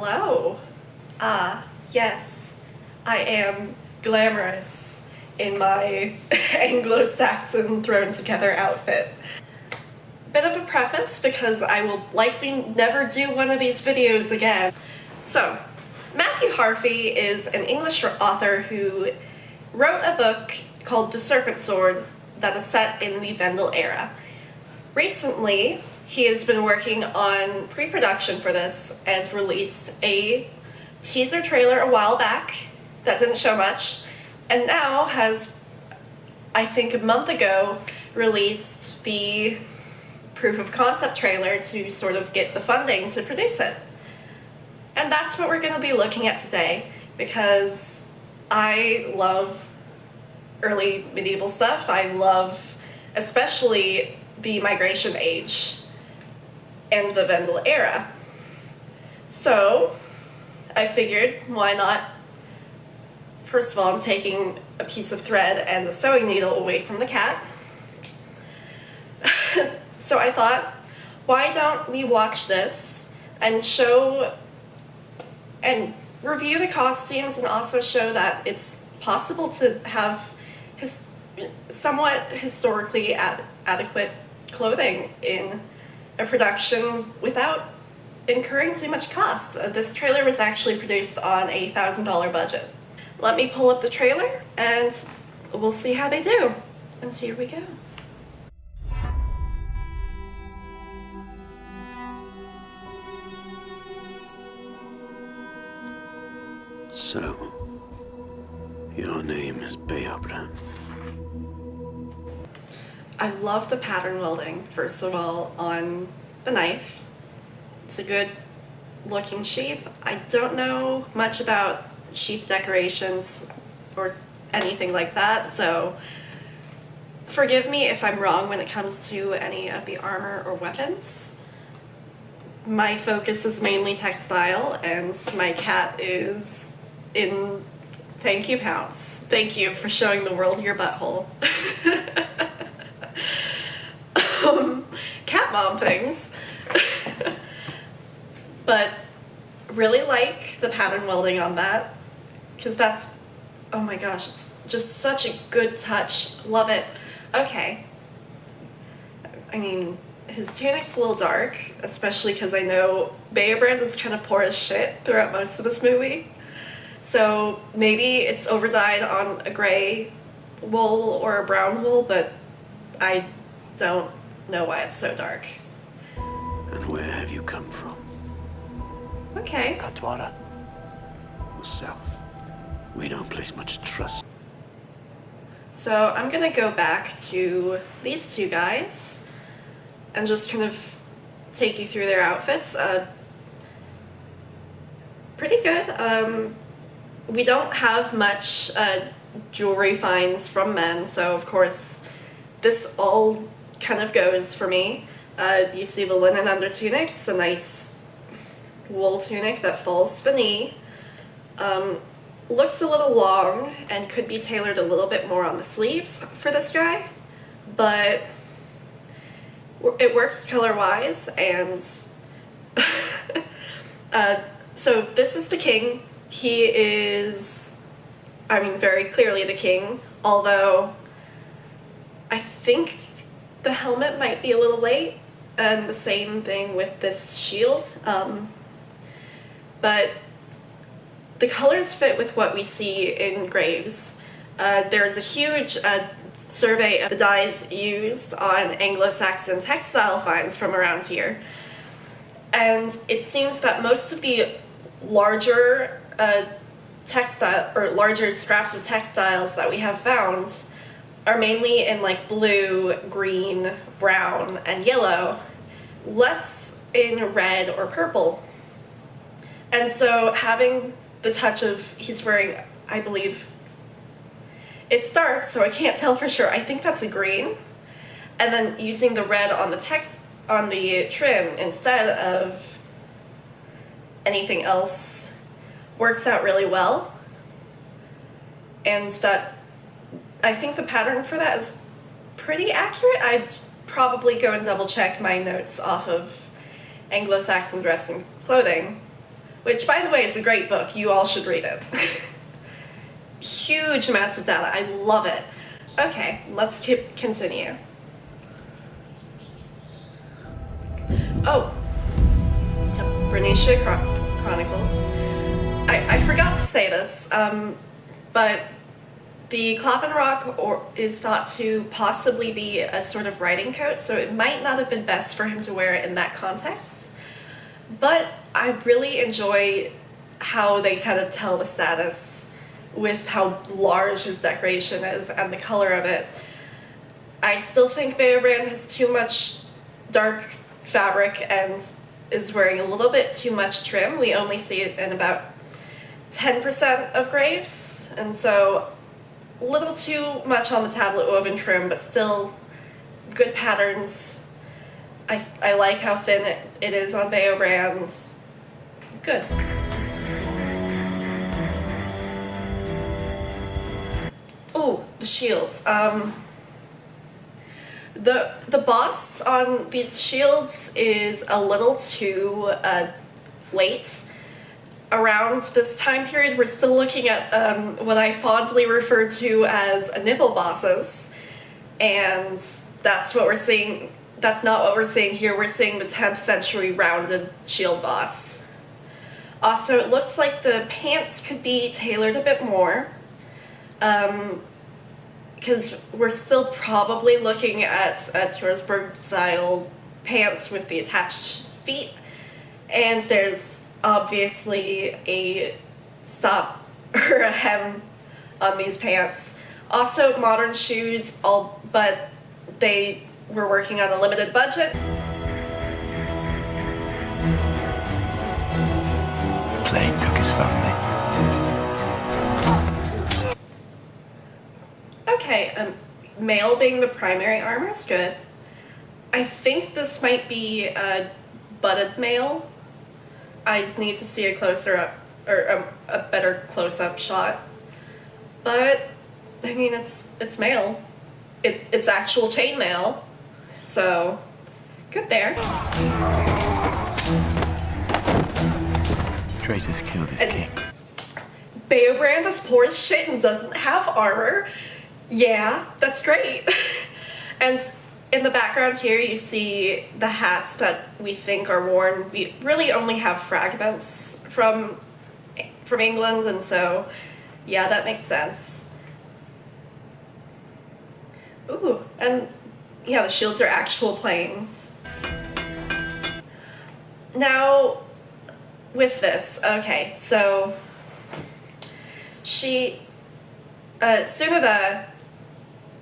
Hello. Yes, I am glamorous in my Anglo-Saxon thrown together outfit. Bit of a preface because I will likely never do one of these videos again. So, Matthew Harffy is an English author who wrote a book called The Serpent Sword that is set in the Vendel era. Recently, he has been working on pre-production for this and released a teaser trailer a while back that didn't show much, and now has, I think a month ago, released the proof of concept trailer to sort of get the funding to produce it. And that's what we're going to be looking at today, because I love early medieval stuff. I love especially the Migration Age and the Vendel era. So I figured, why not? First of all, I'm taking a piece of thread and a sewing needle away from the cat. So I thought, why don't we watch this and show and review the costumes, and also show that it's possible to have somewhat historically adequate clothing in a production without incurring too much cost. This trailer was actually produced on a $1,000 budget. Let me pull up the trailer and we'll see how they do. And here we go. So, your name is Beobra. I love the pattern welding, first of all, on the knife. It's a good looking sheath. I don't know much about sheath decorations or anything like that, so forgive me if I'm wrong when it comes to any of the armor or weapons. My focus is mainly textile, and my cat is in thank you pounds. Thank you for showing the world your butthole. Cat mom things. But really like the pattern welding on that, because that's, oh my gosh, it's just such a good touch. Love it. Okay. I mean, his tunic's a little dark, especially because I know Beobra is kind of poor as shit throughout most of this movie. So maybe it's overdyed on a gray wool or a brown wool, but I don't know why it's so dark. And where have you come from? Okay. Katwara. The south. We don't place much trust. So I'm gonna go back to these two guys and just kind of take you through their outfits. Pretty good. We don't have much jewelry finds from men, so of course this all kind of goes for me. You see the linen under tunics, a nice wool tunic that falls to the knee. Looks a little long and could be tailored a little bit more on the sleeves for this guy, but it works color-wise. And so this is the king. He is, I mean, very clearly the king, although I think the helmet might be a little late, and the same thing with this shield. But the colors fit with what we see in graves. There's a huge survey of the dyes used on Anglo-Saxon textile finds from around here. And it seems that most of the larger textile, or larger scraps of textiles that we have found are mainly in like blue, green, brown, and yellow, less in red or purple. And so having the touch of, he's wearing, I believe, it's dark, so I can't tell for sure. I think that's a green. And then using the red on the trim instead of anything else works out really well. And that, I think the pattern for that is pretty accurate. I'd probably go and double check my notes off of Anglo-Saxon dress and clothing. which, by the way, is a great book. You all should read it. Huge amounts of data. I love it. Okay, let's continue. Oh, yep, Renisha Chronicles. I forgot to say this, but the Kloppenrock is thought to possibly be a sort of riding coat, so it might not have been best for him to wear it in that context. But I really enjoy how they kind of tell the status with how large his decoration is and the color of it. I still think Beobrand has too much dark fabric and is wearing a little bit too much trim. We only see it in about 10% of graves, and so a little too much on the tablet woven trim, but still good patterns. I like how thin it is on Beobrand. Good. Ooh, the shields. The boss on these shields is a little too late. Around this time period, we're still looking at what I fondly refer to as nipple bosses, and that's what we're seeing. That's not what we're seeing here. We're seeing the 10th century rounded shield boss. Also, it looks like the pants could be tailored a bit more, because we're still probably looking at Strasbourg style pants with the attached feet, and there's obviously a stop or a hem on these pants. Also, modern shoes, but they were working on a limited budget. The plague took his family. Okay, mail being the primary armor is good. I think this might be a butted mail. I just need to see a closer up, or a better close-up shot. But I mean, it's mail. It's actual chainmail. So, good there. Traitors killed his king. Beobrand is poor as shit and doesn't have armor. Yeah, that's great. And in the background here, you see the hats that we think are worn. We really only have fragments from England, and so, yeah, that makes sense. Ooh, and yeah, the shields are actual planes. Now, with this, okay, so Sunniva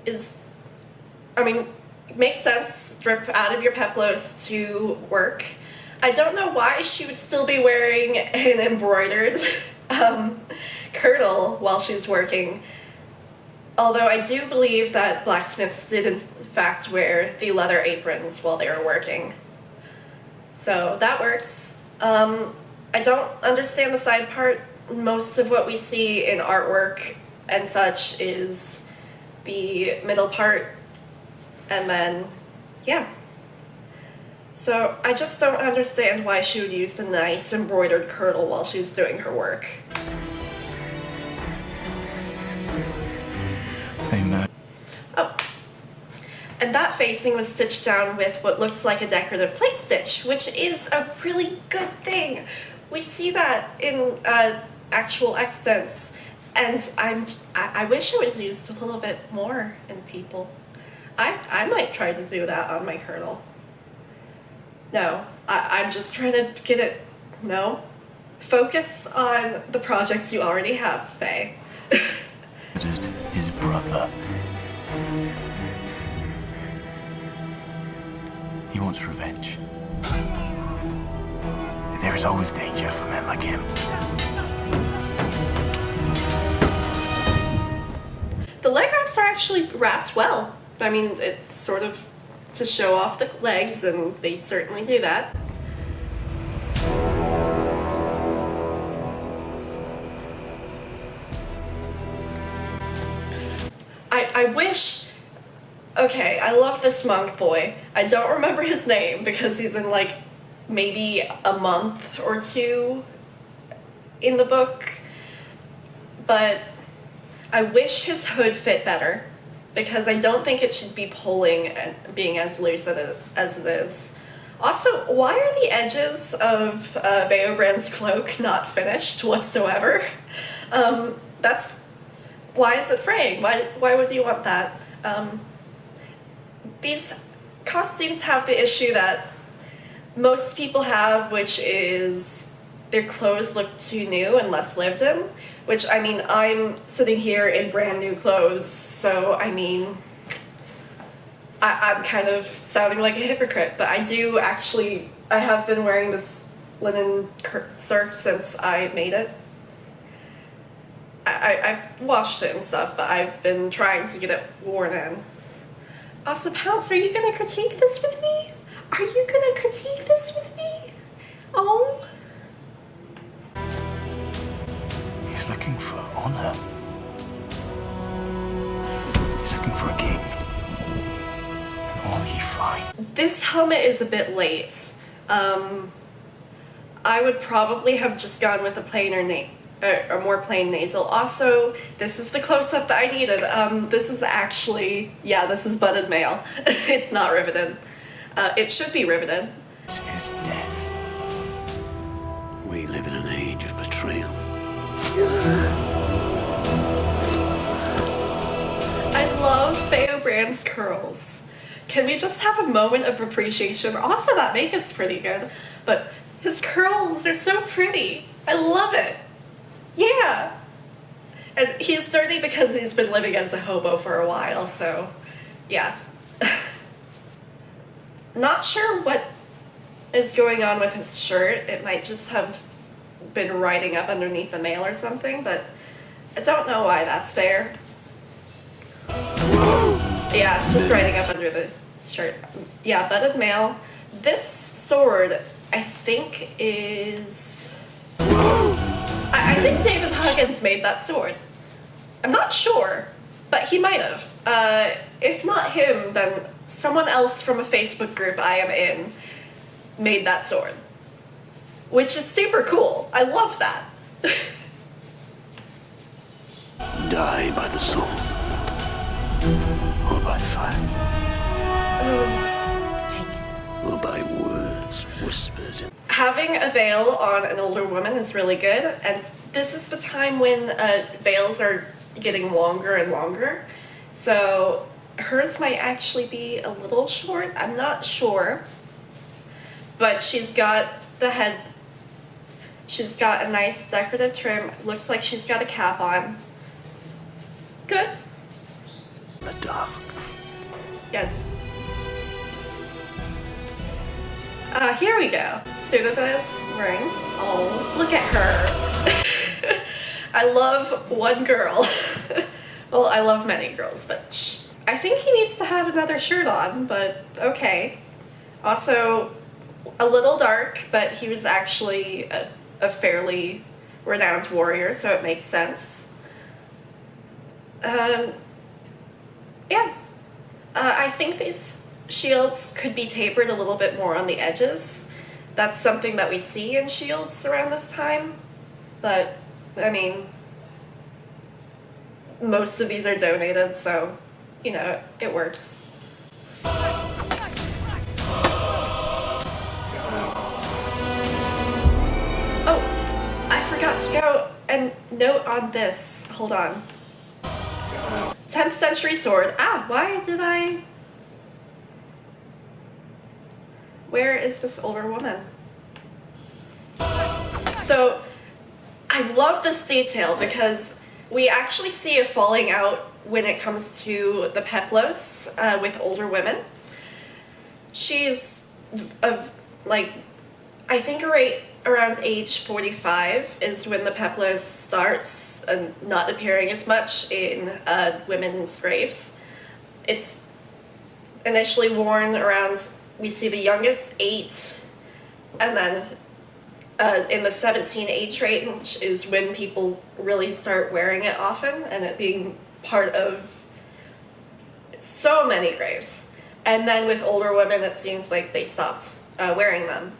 is, I mean, it makes sense, strip out of your peplos to work. I don't know why she would still be wearing an embroidered kirtle while she's working. Although I do believe that blacksmiths did in fact wear the leather aprons while they were working. So that works. I don't understand the side part. Most of what we see in artwork and such is the middle part, and then, yeah. So I just don't understand why she would use the nice embroidered kirtle while she's doing her work. Oh, and that facing was stitched down with what looks like a decorative plate stitch, which is a really good thing. We see that in actual extents, and I wish it was used a little bit more in people. I might try to do that on my kirtle. No, I'm just trying to get it. No, focus on the projects you already have, Faye. His brother. He wants revenge. There is always danger for men like him. The leg wraps are actually wrapped well. I mean, it's sort of to show off the legs, and they certainly do that. I wish... Okay, I love this monk boy. I don't remember his name because he's in, like, maybe a month or two in the book, but I wish his hood fit better, because I don't think it should be pulling and being as loose as it is. Also, why are the edges of Beobrand's cloak not finished whatsoever? Why is it fraying? Why would you want that? These costumes have the issue that most people have, which is their clothes look too new and less lived in, which, I mean, I'm sitting here in brand new clothes, so, I mean, I'm kind of sounding like a hypocrite, but I have been wearing this linen serge since I made it. I've washed it and stuff, but I've been trying to get it worn in. Also, Pounce, are you gonna critique this with me? Are you gonna critique this with me? Oh. He's looking for honor. He's looking for a king. And all he finds. This helmet is a bit late. I would probably have just gone with a more plain nasal. Also, this is the close-up that I needed. This is actually, yeah, this is butted mail. It's not riveted. It should be riveted. It's his death. We live in an age of betrayal. I love Beobrand's curls. Can we just have a moment of appreciation? Also, that makeup's pretty good, but his curls are so pretty. I love it. Yeah. And he's dirty because he's been living as a hobo for a while, so yeah. Not sure what is going on with his shirt. It might just have been riding up underneath the mail or something, but I don't know why that's there. Yeah, it's just riding up under the shirt. Yeah, butted mail. This sword, I think, is... I think David Huggins made that sword. I'm not sure, but he might have. If not him, then someone else from a Facebook group I am in made that sword. Which is super cool. I love that. Die by the sword. Or by fire. Take it. Or by words whispered in. Having a veil on an older woman is really good, and this is the time when veils are getting longer and longer. So hers might actually be a little short. I'm not sure. But she's got the head. She's got a nice decorative trim. Looks like she's got a cap on. Good. The dark. Yeah. Here we go. Suda's ring. Oh, look at her. I love one girl. Well, I love many girls, but I think he needs to have another shirt on, but okay. Also, a little dark, but he was actually a fairly renowned warrior, so it makes sense. Yeah. I think these shields could be tapered a little bit more on the edges. That's something that we see in shields around this time. But, I mean, most of these are donated, so, you know, it works. Oh, I forgot to go and note on this. Hold on. 10th century sword. Why did I... Where is this older woman? So, I love this detail because we actually see a falling out when it comes to the Peplos with older women. She's, I think around age 45 is when the Peplos starts not appearing as much in women's graves. It's initially worn around, we see the youngest 8, and then in the 17 age range is when people really start wearing it often, and it being part of so many graves. And then with older women, it seems like they stopped wearing them.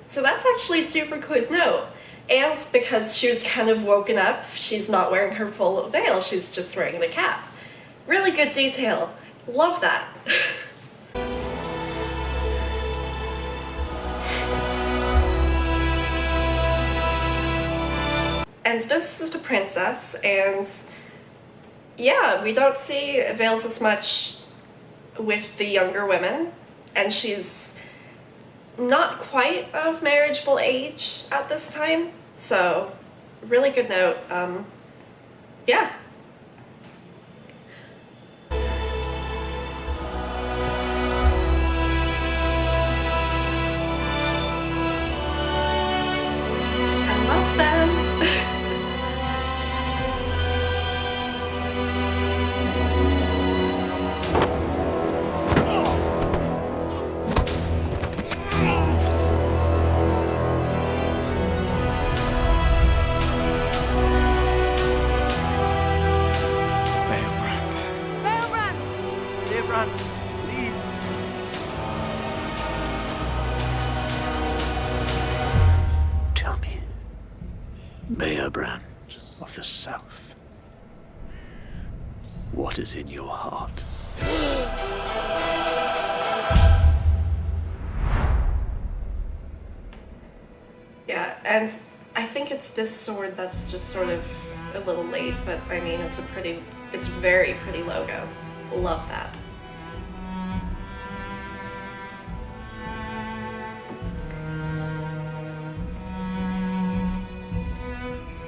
So that's actually a super good note. And because she was kind of woken up, she's not wearing her full veil, she's just wearing the cap. Really good detail. Love that. And this is the princess, and yeah, we don't see veils as much with the younger women, and she's not quite of marriageable age at this time, so really good note. Yeah. I love them. Tell me, Maille-brand of the South, what is in your heart? Yeah, and I think it's this sword that's just sort of a little late, but I mean, it's very pretty logo. Love that.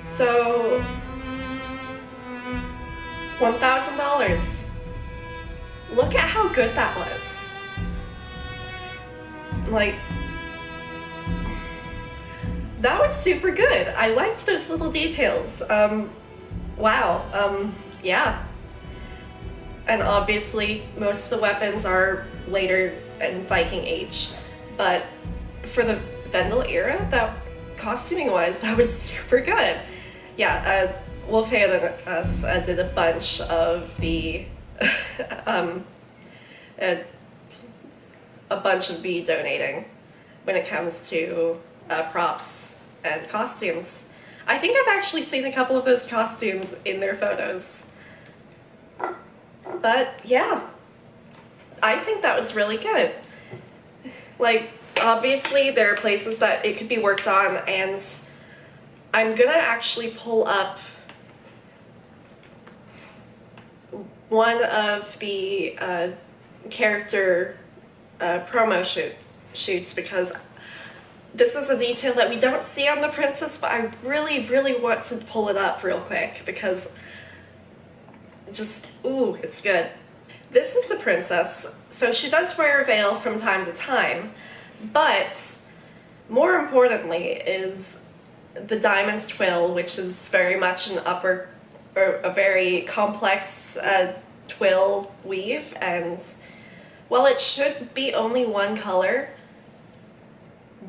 So, $1,000. Look at how good that was. Like, that was super good. I liked those little details. Wow. Yeah. And obviously, most of the weapons are later in Viking age, but for the Vendel era, that costuming-wise, that was super good. Yeah, Wolfhead and us did a bunch of the a bunch of the donating when it comes to props and costumes. I think I've actually seen a couple of those costumes in their photos. But yeah, I think that was really good. Like, obviously there are places that it could be worked on, and I'm gonna actually pull up one of the character promo shoots, because this is a detail that we don't see on the princess, but I really, really want to pull it up real quick because just, ooh, it's good. This is the princess, so she does wear a veil from time to time, but more importantly is the diamond twill, which is very much a very complex twill weave, and while it should be only one color,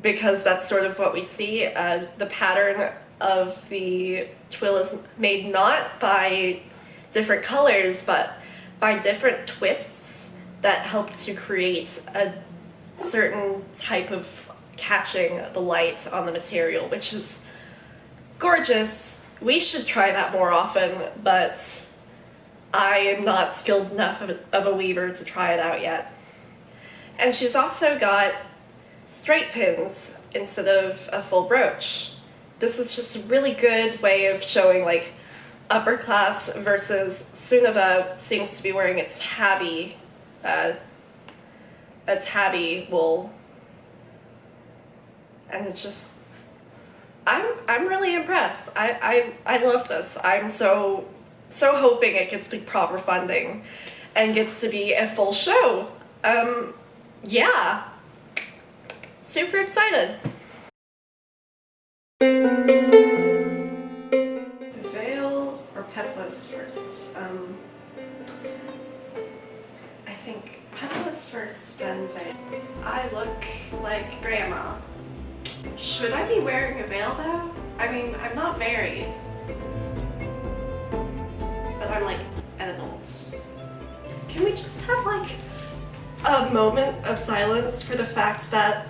because that's sort of what we see, the pattern of the twill is made not by different colors, but by different twists that help to create a certain type of catching the light on the material, which is gorgeous. We should try that more often, but I am not skilled enough of a weaver to try it out yet. And she's also got straight pins instead of a full brooch. This is just a really good way of showing, like, upper class versus Sunniva seems to be wearing a tabby wool, and it's just, I'm really impressed. I love this. I'm so hoping it gets the proper funding and gets to be a full show. Yeah, super excited. Veil or peplous first? I think peplous first, then veil. I look like grandma. Should I be wearing a veil though? I mean, I'm not married, but I'm like an adult. Can we just have like a moment of silence for the fact that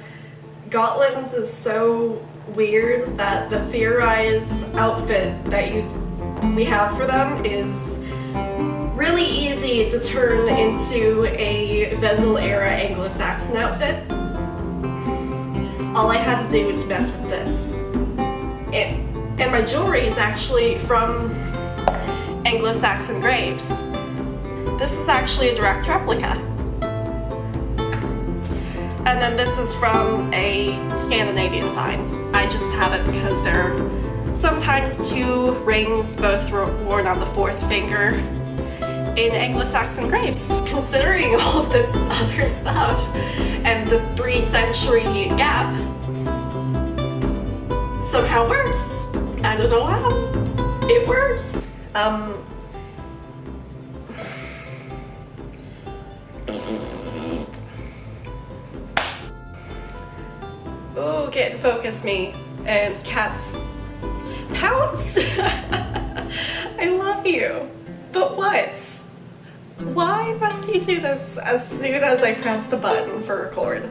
Gotland is so weird that the theorized outfit that we have for them is really easy to turn into a Vendel era Anglo-Saxon outfit. All I had to do was mess with this. And my jewelry is actually from Anglo-Saxon graves. This is actually a direct replica. And then this is from a Scandinavian find. I just have it because there are sometimes two rings, both worn on the fourth finger, in Anglo-Saxon graves. Considering all of this other stuff and the 3-century gap, somehow works. I don't know how. It works. Oh, can't focus me. And cats. Pounce! I love you. But what? Why must you do this as soon as I press the button for record?